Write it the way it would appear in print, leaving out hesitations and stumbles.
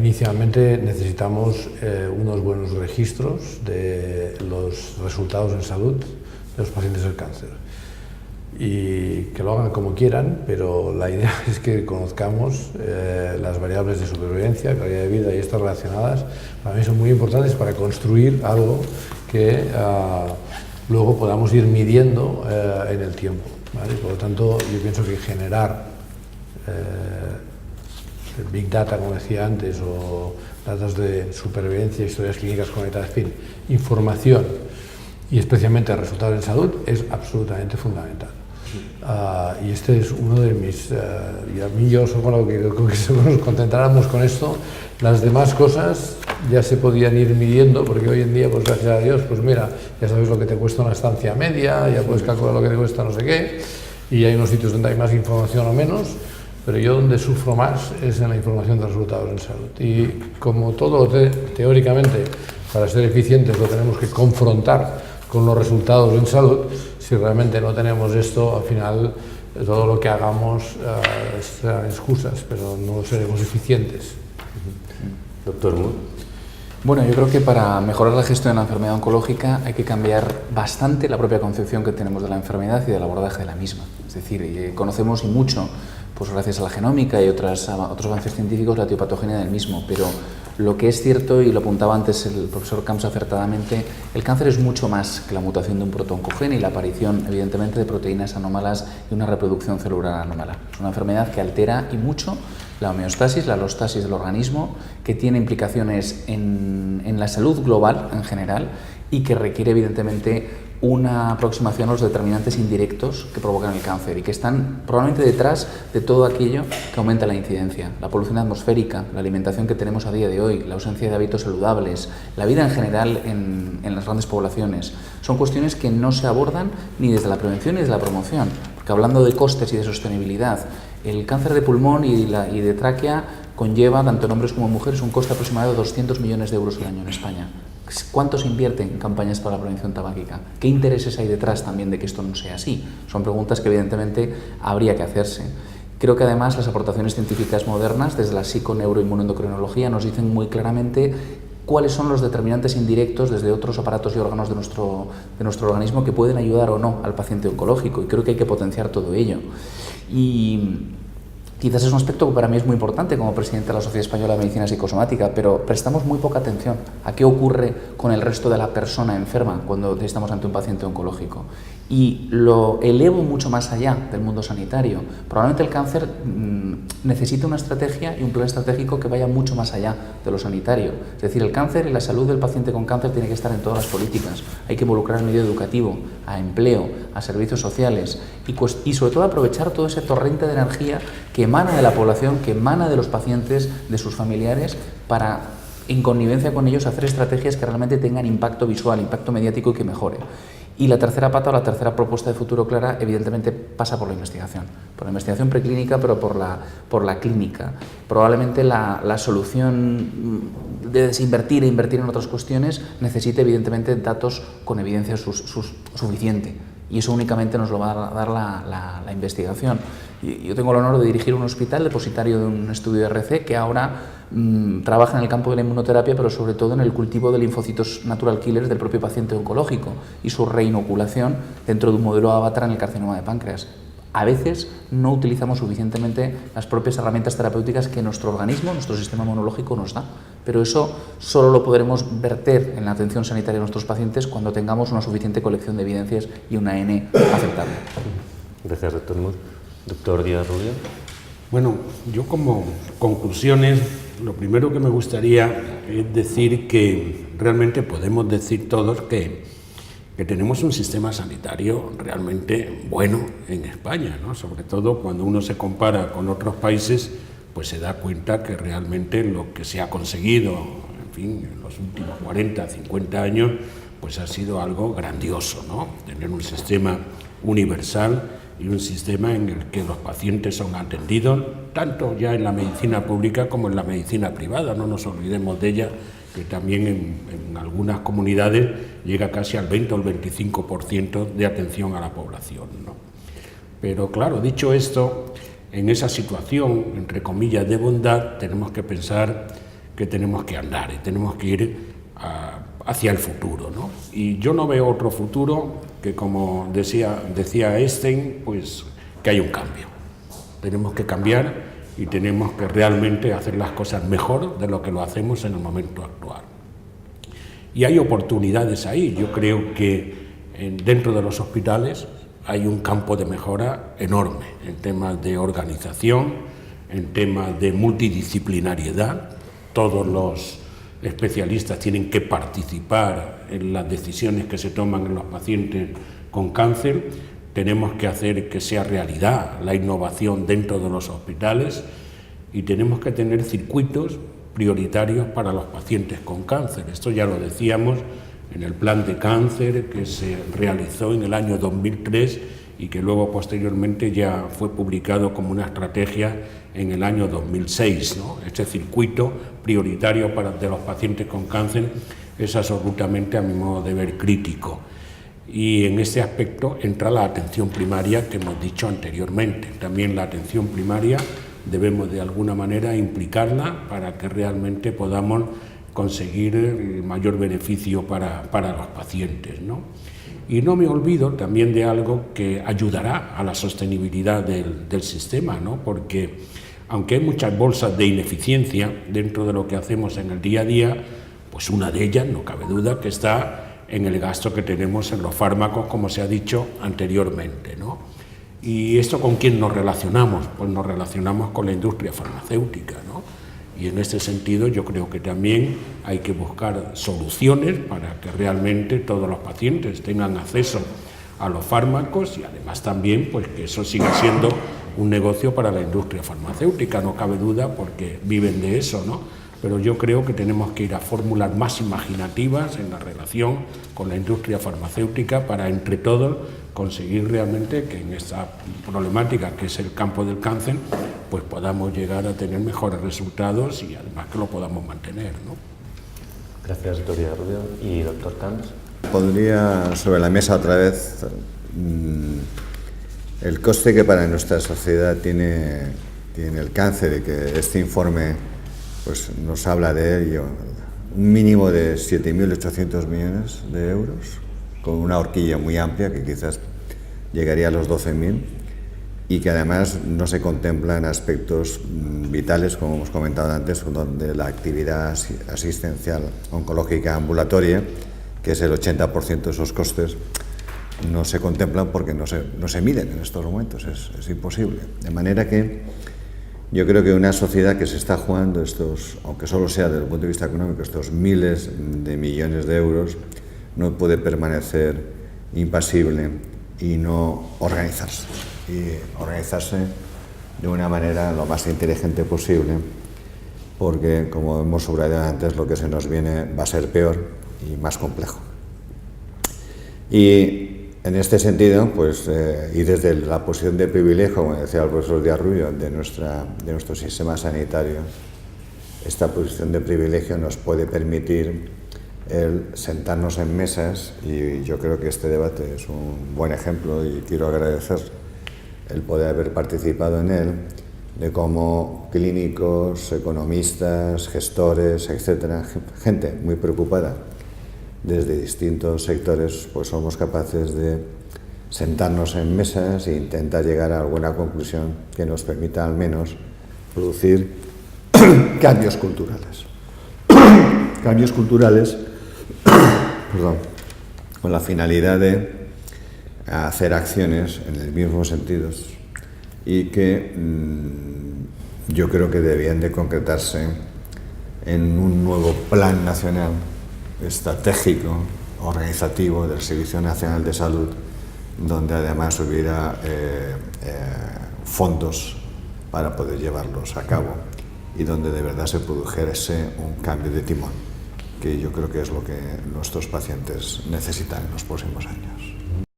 Inicialmente necesitamos unos buenos registros de los resultados en salud de los pacientes del cáncer y que lo hagan como quieran, pero la idea es que conozcamos las variables de supervivencia, calidad de vida y estas relacionadas. Para mí son muy importantes para construir algo que luego podamos ir midiendo en el tiempo, ¿vale? Por lo tanto, yo pienso que generar Big Data, como decía antes, o datos de supervivencia, historias clínicas conectadas, en fin, información y especialmente resultados en salud es absolutamente fundamental. Y este es uno de mis, y a mí yo supongo que nos concentráramos con esto, las demás cosas ya se podían ir midiendo, porque hoy en día, pues gracias a Dios, pues mira, ya sabes lo que te cuesta una estancia media, ya puedes calcular lo que te cuesta no sé qué, y hay unos sitios donde hay más información o menos, pero yo donde sufro más es en la información de resultados en salud. Y como todo teóricamente, para ser eficientes lo tenemos que confrontar con los resultados en salud, si realmente no tenemos esto, al final todo lo que hagamos serán excusas, pero no seremos eficientes. Doctor Moore. Bueno, yo creo que para mejorar la gestión de la enfermedad oncológica hay que cambiar bastante la propia concepción que tenemos de la enfermedad y del abordaje de la misma. Es decir, conocemos y mucho, pues gracias a la genómica y otros avances científicos, la etiopatogenia del mismo, pero lo que es cierto, y lo apuntaba antes el profesor Camps acertadamente, el cáncer es mucho más que la mutación de un protoncogene y la aparición, evidentemente, de proteínas anómalas y una reproducción celular anómala. Es una enfermedad que altera y mucho la homeostasis, la alostasis del organismo, que tiene implicaciones en la salud global en general y que requiere, evidentemente, una aproximación a los determinantes indirectos que provocan el cáncer y que están probablemente detrás de todo aquello que aumenta la incidencia. La polución atmosférica, la alimentación que tenemos a día de hoy, la ausencia de hábitos saludables, la vida en general en las grandes poblaciones, son cuestiones que no se abordan ni desde la prevención ni desde la promoción, porque hablando de costes y de sostenibilidad, el cáncer de pulmón y de tráquea conlleva, tanto en hombres como en mujeres, un coste aproximado de 200 millones de euros al año en España. ¿Cuánto se invierte en campañas para la prevención tabáquica? ¿Qué intereses hay detrás también de que esto no sea así? Son preguntas que evidentemente habría que hacerse. Creo que además las aportaciones científicas modernas desde la psico-neuro-inmunoendocrinología nos dicen muy claramente cuáles son los determinantes indirectos desde otros aparatos y órganos de nuestro organismo que pueden ayudar o no al paciente oncológico, y creo que hay que potenciar todo ello. Y quizás es un aspecto que para mí es muy importante como presidente de la Sociedad Española de Medicina Psicosomática, pero prestamos muy poca atención a qué ocurre con el resto de la persona enferma cuando estamos ante un paciente oncológico. Y lo elevo mucho más allá del mundo sanitario. Probablemente el cáncer necesita una estrategia y un plan estratégico que vaya mucho más allá de lo sanitario. Es decir, el cáncer y la salud del paciente con cáncer tiene que estar en todas las políticas. Hay que involucrar al medio educativo, a empleo, a servicios sociales y sobre todo aprovechar todo ese torrente de energía que emana de la población, que emana de los pacientes, de sus familiares, para, en connivencia con ellos, hacer estrategias que realmente tengan impacto visual, impacto mediático y que mejore. Y la tercera pata o la tercera propuesta de futuro clara, evidentemente, pasa por la investigación preclínica, pero por la clínica. Probablemente la solución de desinvertir e invertir en otras cuestiones necesite, evidentemente, datos con evidencia suficiente. Y eso únicamente nos lo va a dar la investigación. Yo tengo el honor de dirigir un hospital depositario de un estudio de RC que ahora trabaja en el campo de la inmunoterapia, pero sobre todo en el cultivo de linfocitos natural killers del propio paciente oncológico y su reinoculación dentro de un modelo avatar en el carcinoma de páncreas. A veces no utilizamos suficientemente las propias herramientas terapéuticas que nuestro organismo, nuestro sistema inmunológico nos da, pero eso solo lo podremos verter en la atención sanitaria de nuestros pacientes cuando tengamos una suficiente colección de evidencias y una N aceptable. Gracias, doctor Moore. Doctor Díaz Rubio. Bueno, yo como conclusiones, lo primero que me gustaría es decir que realmente podemos decir todos que tenemos un sistema sanitario realmente bueno en España, ¿no? Sobre todo cuando uno se compara con otros países, pues se da cuenta que realmente lo que se ha conseguido, en fin, en los últimos 40, 50 años, pues ha sido algo grandioso, ¿no? Tener un sistema universal y un sistema en el que los pacientes son atendidos, tanto ya en la medicina pública como en la medicina privada, no nos olvidemos de ella, que también en algunas comunidades llega casi al 20 o el 25% de atención a la población, ¿no? Pero claro, dicho esto, en esa situación, entre comillas, de bondad, tenemos que pensar que tenemos que andar y tenemos que ir hacia el futuro, ¿no? Y yo no veo otro futuro que, como decía Einstein, pues que hay un cambio. Tenemos que cambiar y tenemos que realmente hacer las cosas mejor de lo que lo hacemos en el momento actual. Y hay oportunidades ahí. Yo creo que dentro de los hospitales hay un campo de mejora enorme en temas de organización, en temas de multidisciplinariedad. Todos los especialistas tienen que participar en las decisiones que se toman en los pacientes con cáncer. Tenemos que hacer que sea realidad la innovación dentro de los hospitales y tenemos que tener circuitos prioritarios para los pacientes con cáncer. Esto ya lo decíamos en el plan de cáncer que se realizó en el año 2003 y que luego posteriormente ya fue publicado como una estrategia en el año 2006, ¿no? Este circuito prioritario de los pacientes con cáncer es absolutamente, a mi modo de ver, crítico. Y en este aspecto entra la atención primaria que hemos dicho anteriormente. También la atención primaria debemos de alguna manera implicarla para que realmente podamos conseguir el mayor beneficio para los pacientes, ¿no? Y no me olvido también de algo que ayudará a la sostenibilidad del sistema, ¿no? Porque aunque hay muchas bolsas de ineficiencia dentro de lo que hacemos en el día a día, pues una de ellas, no cabe duda, que está en el gasto que tenemos en los fármacos, como se ha dicho anteriormente, ¿no? ¿Y esto con quién nos relacionamos? Pues nos relacionamos con la industria farmacéutica, ¿no? Y en este sentido yo creo que también hay que buscar soluciones para que realmente todos los pacientes tengan acceso a los fármacos y además también pues que eso siga siendo un negocio para la industria farmacéutica, no cabe duda, porque viven de eso, ¿no? Pero yo creo que tenemos que ir a fórmulas más imaginativas en la relación con la industria farmacéutica para entre todos conseguir realmente que en esta problemática que es el campo del cáncer pues podamos llegar a tener mejores resultados y además que lo podamos mantener, ¿no? Gracias, doctor Villarrubia. ¿Y doctor Camps? Pondría sobre la mesa otra vez el coste que para nuestra sociedad tiene el cáncer y que este informe pues, nos habla de ello. Un mínimo de 7.800 millones de euros, con una horquilla muy amplia que quizás llegaría a los 12.000 y que además no se contemplan aspectos vitales, como hemos comentado antes, donde la actividad asistencial oncológica ambulatoria, que es el 80% de esos costes, no se contemplan porque no se miden en estos momentos, es imposible. De manera que yo creo que una sociedad que se está jugando estos, aunque solo sea desde el punto de vista económico, estos miles de millones de euros, no puede permanecer impasible y no organizarse. Y organizarse de una manera lo más inteligente posible, porque, como hemos subrayado antes, lo que se nos viene va a ser peor y más complejo. Y en este sentido, pues, y desde la posición de privilegio, como decía el profesor Villarrubia, de nuestro sistema sanitario, esta posición de privilegio nos puede permitir el sentarnos en mesas, y yo creo que este debate es un buen ejemplo y quiero agradecer el poder haber participado en él, de cómo clínicos, economistas, gestores, etcétera, gente muy preocupada desde distintos sectores, pues somos capaces de sentarnos en mesas e intentar llegar a alguna conclusión que nos permita al menos producir cambios culturales. Cambios culturales, perdón, con la finalidad de hacer acciones en el mismo sentido y que yo creo que debían de concretarse en un nuevo plan nacional estratégico, organizativo del Servicio Nacional de Salud, donde además hubiera fondos para poder llevarlos a cabo y donde de verdad se produjese un cambio de timón, que yo creo que es lo que nuestros pacientes necesitan en los próximos años.